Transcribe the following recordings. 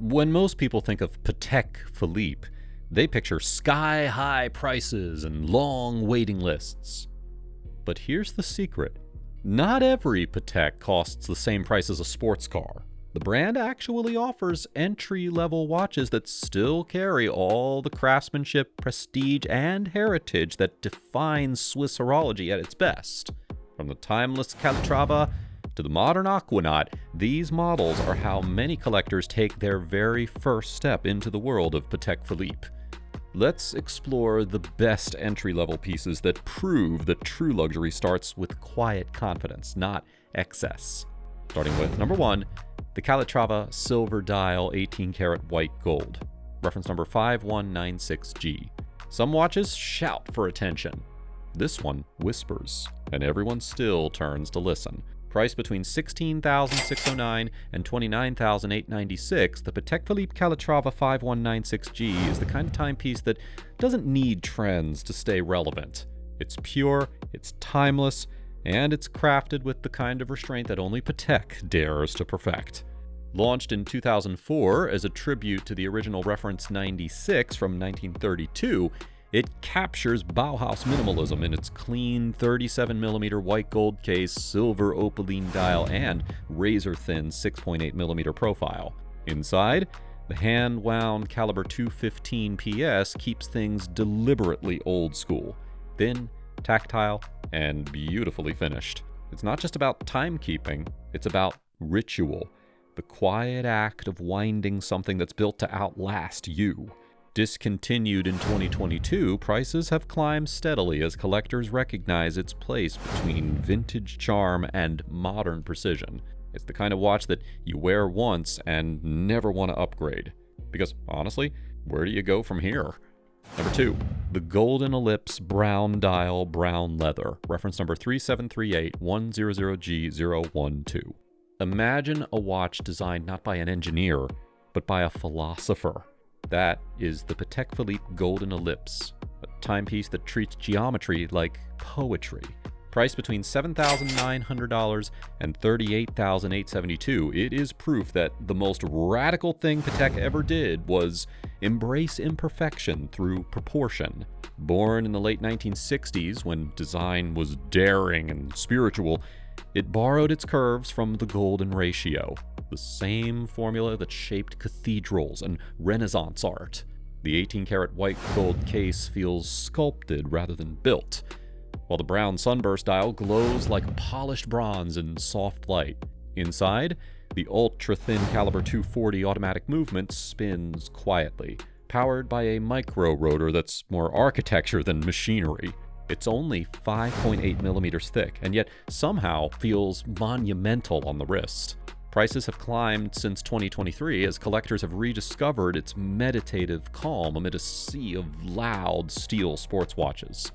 When most people think of Patek Philippe, they picture sky-high prices and long waiting lists. But here's the secret. Not every Patek costs the same price as a sports car. The brand actually offers entry-level watches that still carry all the craftsmanship, prestige, and heritage that defines Swiss horology at its best. From the timeless Calatrava to the modern Aquanaut, these models are how many collectors take their very first step into the world of Patek Philippe. Let's explore the best entry-level pieces that prove that true luxury starts with quiet confidence, not excess. Starting with number 1, the Calatrava Silver Dial 18-karat white gold, reference number 5196G. Some watches shout for attention. This one whispers, and everyone still turns to listen. Priced between $16,609 and $29,896, the Patek Philippe Calatrava 5196G is the kind of timepiece that doesn't need trends to stay relevant. It's pure, it's timeless, and it's crafted with the kind of restraint that only Patek dares to perfect. Launched in 2004 as a tribute to the original reference 96 from 1932, it captures Bauhaus minimalism in its clean 37mm white gold case, silver opaline dial, and razor-thin 6.8mm profile. Inside, the hand-wound caliber 215 PS keeps things deliberately old school, thin, tactile, and beautifully finished. It's not just about timekeeping, it's about ritual, the quiet act of winding something that's built to outlast you. Discontinued in 2022, prices have climbed steadily as collectors recognize its place between vintage charm and modern precision. It's the kind of watch that you wear once and never want to upgrade. Because, honestly, where do you go from here? Number 2, the Golden Ellipse Brown Dial Brown Leather, reference number 3738100G012. Imagine a watch designed not by an engineer, but by a philosopher. That is the Patek Philippe Golden Ellipse, a timepiece that treats geometry like poetry. Priced between $7,900 and $38,872, it is proof that the most radical thing Patek ever did was embrace imperfection through proportion. Born in the late 1960s, when design was daring and spiritual, it borrowed its curves from the golden ratio, the same formula that shaped cathedrals and Renaissance art. The 18-karat white gold case feels sculpted rather than built, while the brown sunburst dial glows like polished bronze in soft light. Inside, the ultra-thin caliber 240 automatic movement spins quietly, powered by a micro rotor that's more architecture than machinery. It's only 5.8 millimeters thick, and yet somehow feels monumental on the wrist. Prices have climbed since 2023 as collectors have rediscovered its meditative calm amid a sea of loud steel sports watches.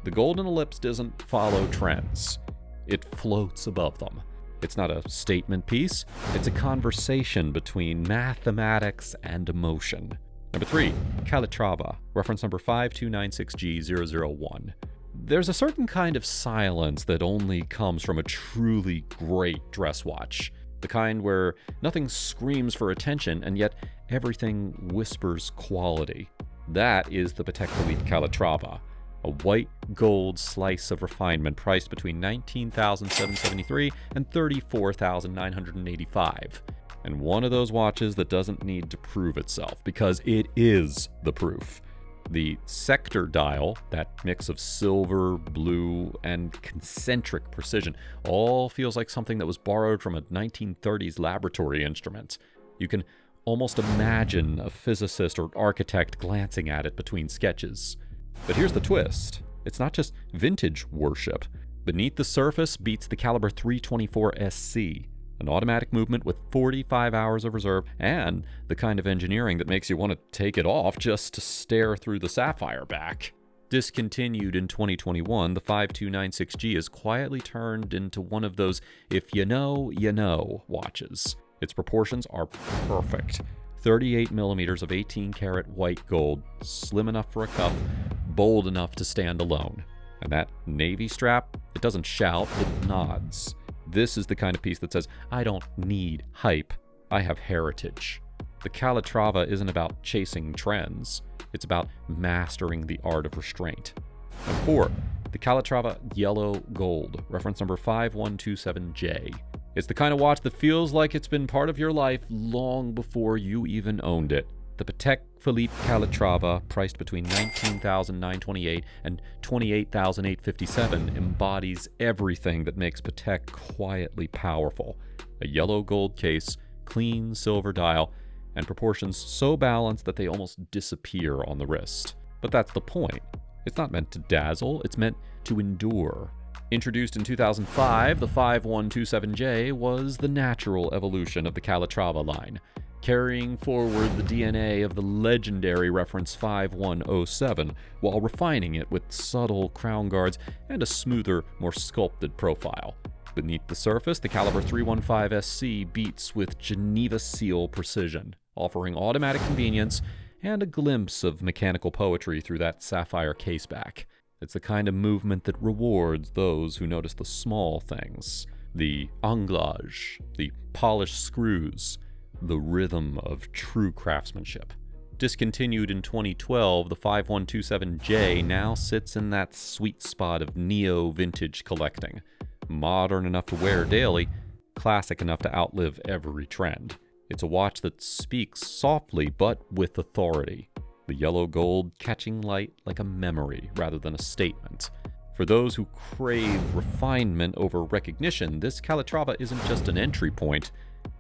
The Golden Ellipse doesn't follow trends. It floats above them. It's not a statement piece, it's a conversation between mathematics and emotion. Number 3, Calatrava, reference number 5296G001. There's a certain kind of silence that only comes from a truly great dress watch. The kind where nothing screams for attention and yet everything whispers quality. That is the Patek Philippe Calatrava, a white gold slice of refinement priced between $19,773 and $34,985. And one of those watches that doesn't need to prove itself, because it is the proof. The sector dial, that mix of silver, blue, and concentric precision, all feels like something that was borrowed from a 1930s laboratory instrument. You can almost imagine a physicist or architect glancing at it between sketches. But here's the twist. It's not just vintage worship. Beneath the surface beats the caliber 324 SC, an automatic movement with 45 hours of reserve, and the kind of engineering that makes you want to take it off just to stare through the sapphire back. Discontinued in 2021, the 5296G is quietly turned into one of those if you know watches. Its proportions are perfect. 38 millimeters of 18-karat white gold, slim enough for a cuff, bold enough to stand alone. And that navy strap, it doesn't shout, it nods. This is the kind of piece that says, I don't need hype, I have heritage. The Calatrava isn't about chasing trends. It's about mastering the art of restraint. Number 4, the Calatrava Yellow Gold, reference number 5127J. It's the kind of watch that feels like it's been part of your life long before you even owned it. The Patek Philippe Calatrava, priced between $19,928 and $28,857, embodies everything that makes Patek quietly powerful. A yellow gold case, clean silver dial, and proportions so balanced that they almost disappear on the wrist. But that's the point. It's not meant to dazzle, it's meant to endure. Introduced in 2005, the 5127J was the natural evolution of the Calatrava line, carrying forward the DNA of the legendary reference 5107 while refining it with subtle crown guards and a smoother, more sculpted profile. Beneath the surface, the caliber 315SC beats with Geneva seal precision, offering automatic convenience and a glimpse of mechanical poetry through that sapphire caseback. It's the kind of movement that rewards those who notice the small things, the anglage, the polished screws, the rhythm of true craftsmanship. Discontinued in 2012, the 5127J now sits in that sweet spot of neo-vintage collecting. Modern enough to wear daily, classic enough to outlive every trend. It's a watch that speaks softly but with authority. The yellow gold catching light like a memory rather than a statement. For those who crave refinement over recognition, this Calatrava isn't just an entry point,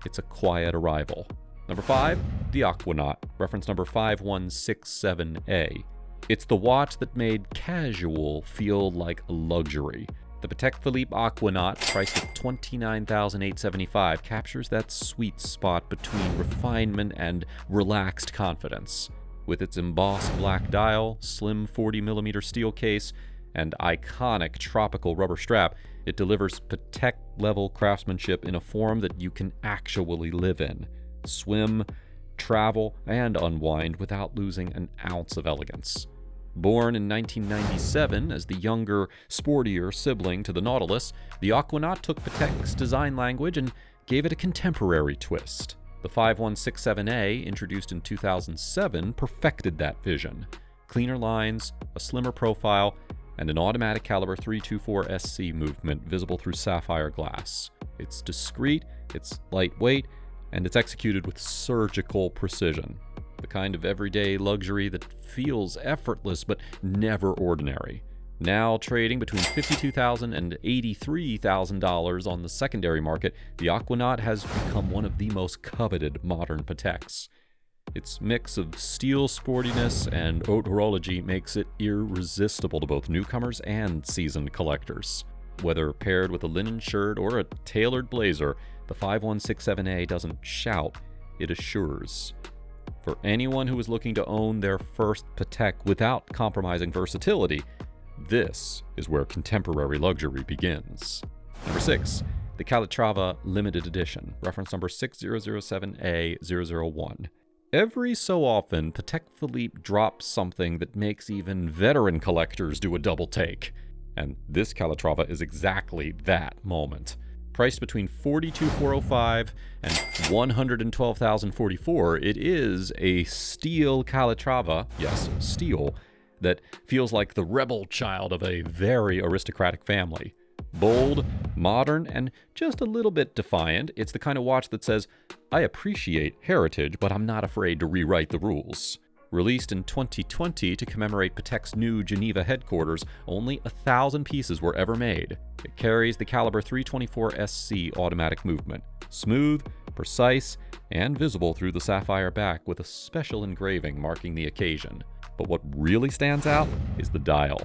it's a quiet arrival. Number 5, the Aquanaut, reference number 5167A. It's the watch that made casual feel like a luxury. The Patek Philippe Aquanaut, priced at $29,875, captures that sweet spot between refinement and relaxed confidence. With its embossed black dial, slim 40mm steel case, and iconic tropical rubber strap, it delivers Patek-level craftsmanship in a form that you can actually live in. Swim, travel, and unwind without losing an ounce of elegance. Born in 1997 as the younger, sportier sibling to the Nautilus, the Aquanaut took Patek's design language and gave it a contemporary twist. The 5167A, introduced in 2007, perfected that vision. Cleaner lines, a slimmer profile, and an automatic caliber 324SC movement visible through sapphire glass. It's discreet, it's lightweight, and it's executed with surgical precision. The kind of everyday luxury that feels effortless but never ordinary. Now trading between $52,000 and $83,000 on the secondary market, the Aquanaut has become one of the most coveted modern Pateks. Its mix of steel sportiness and haute horology makes it irresistible to both newcomers and seasoned collectors. Whether paired with a linen shirt or a tailored blazer, the 5167A doesn't shout, it assures. For anyone who is looking to own their first Patek without compromising versatility, this is where contemporary luxury begins. Number 6, the Calatrava Limited Edition, reference number 6007A001. Every so often, Patek Philippe drops something that makes even veteran collectors do a double take. And this Calatrava is exactly that moment. Priced between $42,405 and $112,044, it is a steel Calatrava, yes, steel, that feels like the rebel child of a very aristocratic family. Bold, modern, and just a little bit defiant, it's the kind of watch that says, I appreciate heritage, but I'm not afraid to rewrite the rules. Released in 2020 to commemorate Patek's new Geneva headquarters, only 1,000 pieces were ever made. It carries the caliber 324SC automatic movement. Smooth, precise, and visible through the sapphire back with a special engraving marking the occasion. But what really stands out is the dial.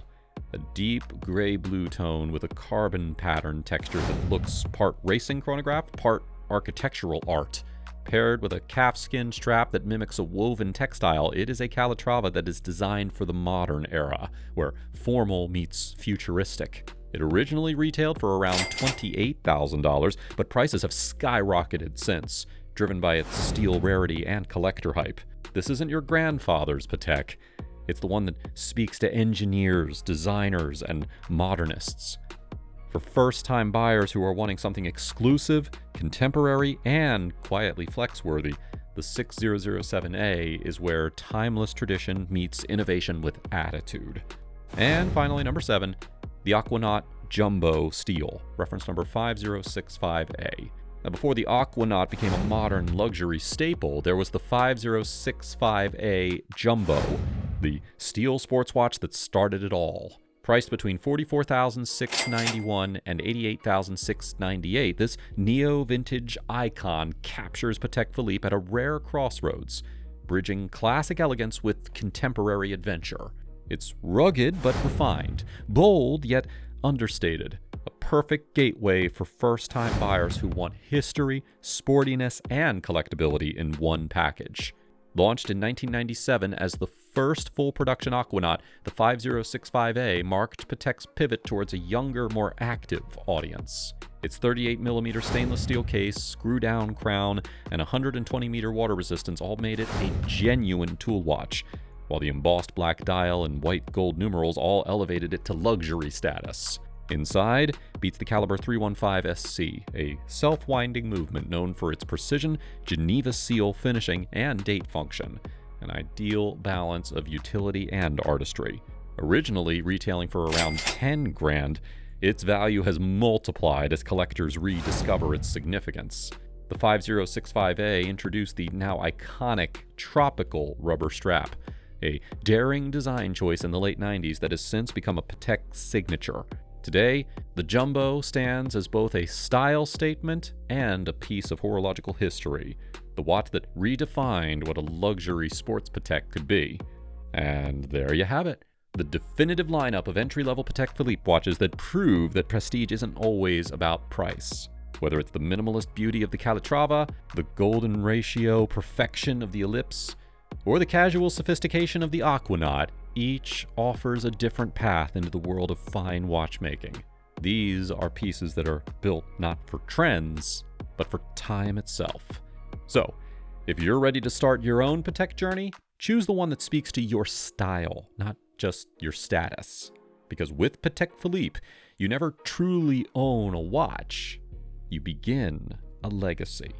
A deep gray-blue tone with a carbon pattern texture that looks part racing chronograph, part architectural art. Paired with a calfskin strap that mimics a woven textile, it is a Calatrava that is designed for the modern era, where formal meets futuristic. It originally retailed for around $28,000, but prices have skyrocketed since, driven by its steel rarity and collector hype. This isn't your grandfather's Patek. It's the one that speaks to engineers, designers, and modernists. For first-time buyers who are wanting something exclusive, contemporary, and quietly flex-worthy, The 6007A is where timeless tradition meets innovation with attitude. And finally, number 7, the Aquanaut Jumbo Steel, reference number 5065A. Now, before the Aquanaut became a modern luxury staple, there was the 5065A Jumbo, the steel sports watch that started it all. Priced between $44,691 and $88,698, this neo-vintage icon captures Patek Philippe at a rare crossroads, bridging classic elegance with contemporary adventure. It's rugged but refined, bold yet understated, a perfect gateway for first-time buyers who want history, sportiness, and collectability in one package. Launched in 1997 as the first full-production Aquanaut, the 5065A marked Patek's pivot towards a younger, more active audience. Its 38mm stainless steel case, screw-down crown, and 120-meter water resistance all made it a genuine tool watch, while the embossed black dial and white gold numerals all elevated it to luxury status. Inside beats the caliber 315 SC, a self-winding movement known for its precision, Geneva seal finishing, and date function, an ideal balance of utility and artistry. Originally retailing for around 10 grand, its value has multiplied as collectors rediscover its significance. The 5065A introduced the now iconic tropical rubber strap, a daring design choice in the late 90s that has since become a Patek signature. Today, the Jumbo stands as both a style statement and a piece of horological history, the watch that redefined what a luxury sports Patek could be. And there you have it, the definitive lineup of entry-level Patek Philippe watches that prove that prestige isn't always about price. Whether it's the minimalist beauty of the Calatrava, the golden ratio perfection of the Ellipse, or the casual sophistication of the Aquanaut, each offers a different path into the world of fine watchmaking. These are pieces that are built not for trends, but for time itself. So, if you're ready to start your own Patek journey, choose the one that speaks to your style, not just your status. Because with Patek Philippe, you never truly own a watch. You begin a legacy.